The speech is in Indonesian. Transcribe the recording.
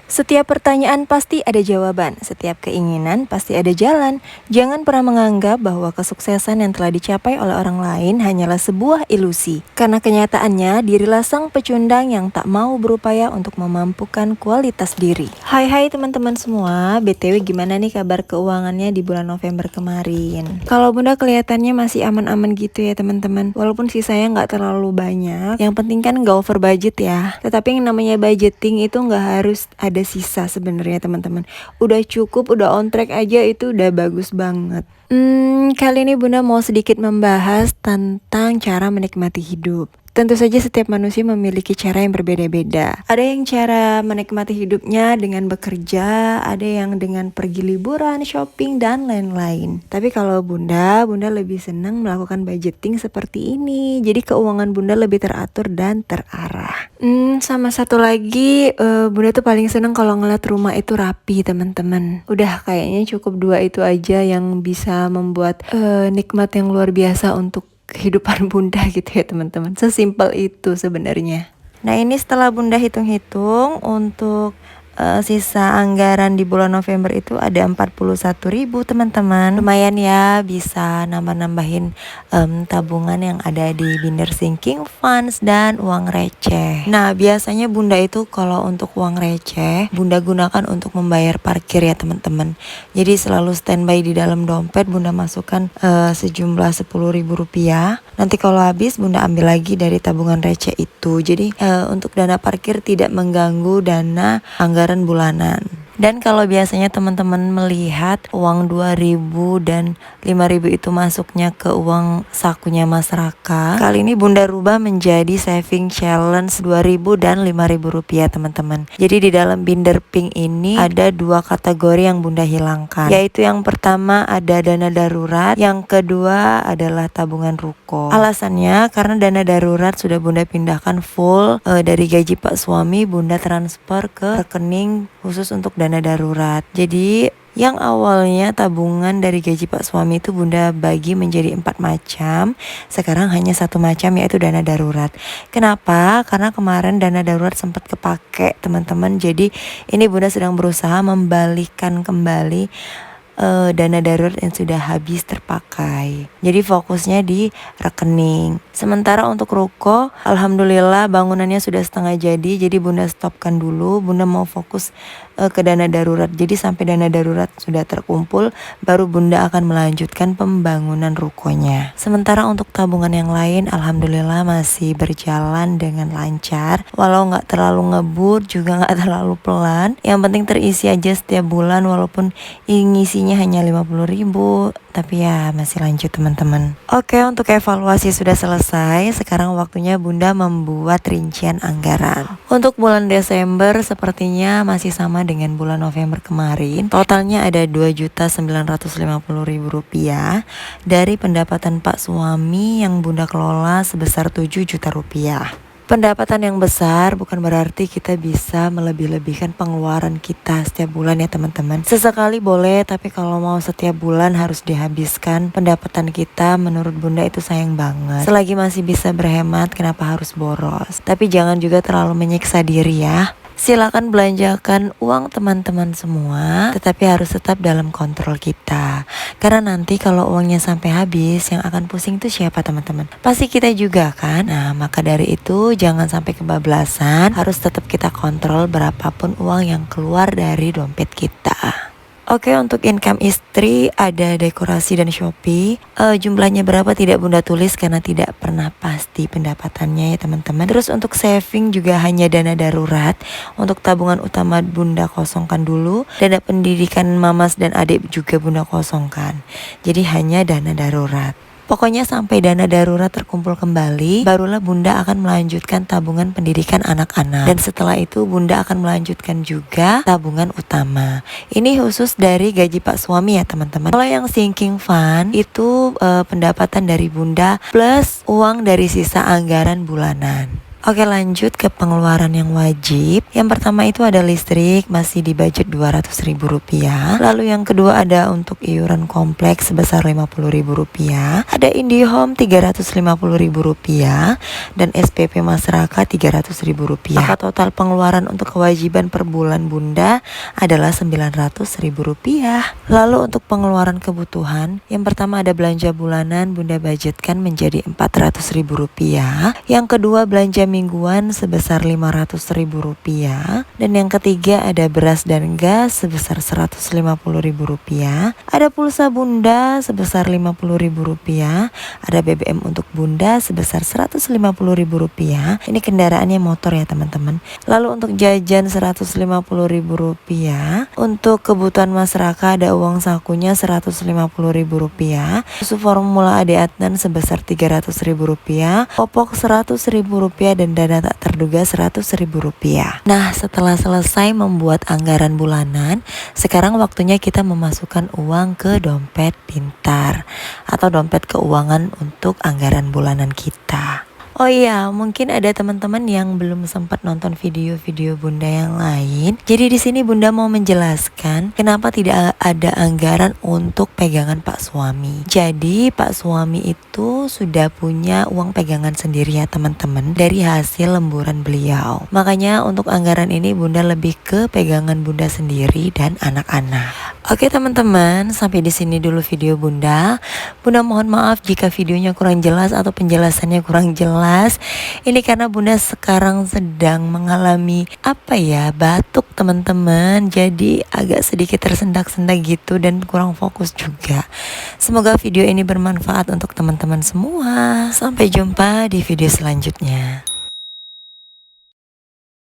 Setiap pertanyaan pasti ada jawaban, setiap keinginan pasti ada jalan. Jangan pernah menganggap bahwa kesuksesan yang telah dicapai oleh orang lain hanyalah sebuah ilusi. Karena kenyataannya, dirilah sang pecundang yang tak mau berupaya untuk memampukan kualitas diri. Hai teman-teman semua, BTW gimana nih kabar keuangannya di bulan November kemarin? Kalau bunda kelihatannya masih aman-aman gitu ya teman-teman. Walaupun sisanya nggak terlalu banyak, yang penting kan nggak over budget ya. Tetapi yang namanya budgeting itu nggak harus ada sisa sebenarnya teman-teman. Udah cukup, udah on track aja itu udah bagus banget. Kali ini bunda mau sedikit membahas tentang cara menikmati hidup. Tentu saja setiap manusia memiliki cara yang berbeda-beda. Ada yang cara menikmati hidupnya dengan bekerja, ada yang dengan pergi liburan, shopping, dan lain-lain. Tapi kalau bunda lebih senang melakukan budgeting seperti ini. Jadi keuangan bunda lebih teratur dan terarah. Sama satu lagi, bunda tuh paling senang kalau ngeliat rumah itu rapi teman-teman. Udah kayaknya cukup dua itu aja yang bisa membuat nikmat yang luar biasa untuk kehidupan bunda gitu ya teman-teman. Sesimpel itu sebenarnya. Nah ini setelah bunda hitung-hitung untuk sisa anggaran di bulan November itu ada 41.000 teman-teman. Lumayan ya, bisa nambah-nambahin tabungan yang ada di binder sinking funds dan uang receh. Nah biasanya bunda itu kalau untuk uang receh bunda gunakan untuk membayar parkir ya teman-teman. Jadi selalu standby di dalam dompet, bunda masukkan sejumlah 10.000 rupiah. Nanti kalau habis bunda ambil lagi dari tabungan receh itu. Jadi untuk dana parkir tidak mengganggu dana anggaran bulanan. Dan kalau biasanya teman-teman melihat uang 2.000 dan 5.000 itu masuknya ke uang sakunya Mas Raka, kali ini bunda rubah menjadi saving challenge 2.000 dan 5.000 rupiah teman-teman. Jadi di dalam binder pink ini ada dua kategori yang bunda hilangkan, yaitu yang pertama ada dana darurat, yang kedua adalah tabungan ruko. Alasannya karena dana darurat sudah bunda pindahkan full dari gaji pak suami, bunda transfer ke rekening khusus untuk dana darurat. Jadi yang awalnya tabungan dari gaji pak suami itu bunda bagi menjadi 4 macam, sekarang hanya 1 macam, yaitu dana darurat. Kenapa? Karena kemarin dana darurat sempat kepake teman-teman. Jadi ini bunda sedang berusaha membalikan kembali dana darurat yang sudah habis terpakai. Jadi fokusnya di rekening. Sementara untuk ruko, alhamdulillah bangunannya sudah setengah jadi bunda stopkan dulu. Bunda mau fokus ke dana darurat. Jadi sampai dana darurat sudah terkumpul, baru bunda akan melanjutkan pembangunan rukonya. Sementara untuk tabungan yang lain, alhamdulillah masih berjalan dengan lancar. Walau nggak terlalu ngebut, juga nggak terlalu pelan. Yang penting terisi aja setiap bulan, walaupun ngisinya hanya 50.000, tapi ya masih lanjut teman-teman. Oke, untuk evaluasi sudah selesai. Sekarang waktunya bunda membuat rincian anggaran. Untuk bulan Desember sepertinya masih sama dengan bulan November kemarin. Totalnya ada 2.950.000 rupiah dari pendapatan pak suami yang bunda kelola sebesar 7 juta rupiah. Pendapatan yang besar bukan berarti kita bisa melebih-lebihkan pengeluaran kita setiap bulan ya teman-teman. Sesekali boleh, tapi kalau mau setiap bulan harus dihabiskan pendapatan kita, menurut bunda itu sayang banget. Selagi masih bisa berhemat, kenapa harus boros? Tapi jangan juga terlalu menyiksa diri ya. Silakan belanjakan uang teman-teman semua, tetapi harus tetap dalam kontrol kita. Karena nanti kalau uangnya sampai habis, yang akan pusing itu siapa teman-teman? Pasti kita juga kan? Nah, maka dari itu jangan sampai kebablasan. Harus tetap kita kontrol berapapun uang yang keluar dari dompet kita. Oke, untuk income istri ada dekorasi dan Shopee. Jumlahnya berapa tidak bunda tulis karena tidak pernah pasti pendapatannya ya teman-teman. Terus untuk saving juga hanya dana darurat. Untuk tabungan utama bunda kosongkan dulu. Dana pendidikan mamas dan adik juga bunda kosongkan. Jadi hanya dana darurat. Pokoknya sampai dana darurat terkumpul kembali, barulah bunda akan melanjutkan tabungan pendidikan anak-anak. Dan setelah itu bunda akan melanjutkan juga tabungan utama. Ini khusus dari gaji pak suami ya teman-teman. Kalau yang sinking fund itu pendapatan dari bunda plus uang dari sisa anggaran bulanan. Oke, lanjut ke pengeluaran yang wajib. Yang pertama itu ada listrik, masih di budget Rp200.000. Lalu yang kedua ada untuk iuran kompleks sebesar Rp50.000. Ada IndiHome Rp350.000 dan SPP masyarakat Rp300.000. Maka total pengeluaran untuk kewajiban per bulan Bunda adalah Rp900.000. Lalu untuk pengeluaran kebutuhan, yang pertama ada belanja bulanan, Bunda budgetkan menjadi Rp400.000. Yang kedua belanja mingguan sebesar Rp500.000. Dan yang ketiga ada beras dan gas sebesar Rp150.000. Ada pulsa Bunda sebesar Rp50.000. Ada BBM untuk Bunda sebesar Rp150.000. Ini kendaraannya motor ya teman-teman. Lalu untuk jajan Rp150.000. Untuk kebutuhan masyarakat ada uang sakunya Rp150.000. Susu formula Ade Adnan sebesar Rp300.000. Popok Rp100.000 dan dana tak terduga Rp100.000. Nah, setelah selesai membuat anggaran bulanan, sekarang waktunya kita memasukkan uang ke dompet pintar atau dompet keuangan untuk anggaran bulanan kita. Oh iya, mungkin ada teman-teman yang belum sempat nonton video-video Bunda yang lain. Jadi di sini Bunda mau menjelaskan kenapa tidak ada anggaran untuk pegangan Pak Suami. Jadi Pak Suami itu sudah punya uang pegangan sendiri ya teman-teman dari hasil lemburan beliau. Makanya untuk anggaran ini Bunda lebih ke pegangan Bunda sendiri dan anak-anak. Oke teman-teman, sampai di sini dulu video Bunda. Bunda mohon maaf jika videonya kurang jelas atau penjelasannya kurang jelas. Ini karena Bunda sekarang sedang mengalami batuk teman-teman. Jadi agak sedikit tersendak-sendak gitu dan kurang fokus juga. Semoga video ini bermanfaat untuk teman-teman semua. Sampai jumpa di video selanjutnya.